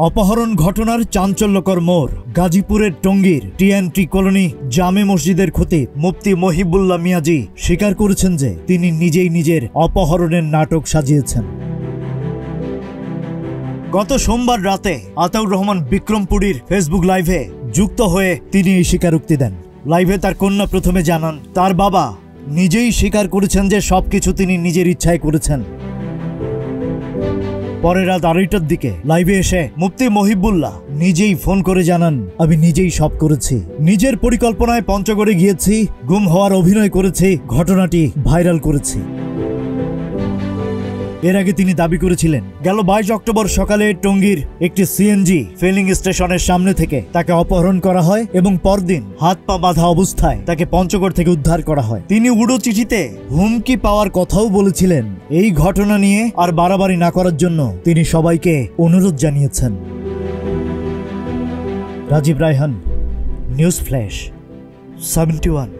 অপহরণ ঘটনার চাঞ্চল্যকর মোড়। গাজীপুরের টঙ্গীর টিএনটি কলোনি জামে মসজিদের খতিব মুফতি মহিবুল্লাহ মিয়াজি স্বীকার করেছেন যে তিনি নিজেই নিজের অপহরণের নাটক সাজিয়েছেন। গত সোমবার রাতে আতাউর রহমান বিক্রমপুরীর ফেসবুক লাইভে যুক্ত হয়ে তিনি এই স্বীকারোক্তি দেন। লাইভে তার কন্যা প্রথমে জানান তার বাবা নিজেই স্বীকার করেছেন যে সবকিছু তিনি নিজের ইচ্ছায় করেছেন। পরে রাত 2টার দিকে লাইভে এসে মুফতি মহিবুল্লাহ নিজেই ফোন করে জানান, আমি নিজেই সব করেছি, নিজের পরিকল্পনায় পঞ্চগড়ে গিয়েছি, গুম হওয়ার অভিনয় করেছি, ঘটনাটি ভাইরাল করেছি। এর আগে তিনি দাবি করেছিলেন গেল 22 অক্টোবর সকালে টঙ্গীর একটি সিএনজি ফিলিং স্টেশনের সামনে থেকে তাকে অপহরণ করা হয় এবং পরদিন হাত পা বাঁধা অবস্থায় তাকে পঞ্চগড় থেকে উদ্ধার করা হয়। তিনি উড়ো চিঠিতে হুমকি পাওয়ার কথাও বলেছিলেন। এই ঘটনা নিয়ে আর বাড়াবাড়ি না করার জন্য তিনি সবাইকে অনুরোধ জানিয়েছেন। Rajib Raihan, news flash 71।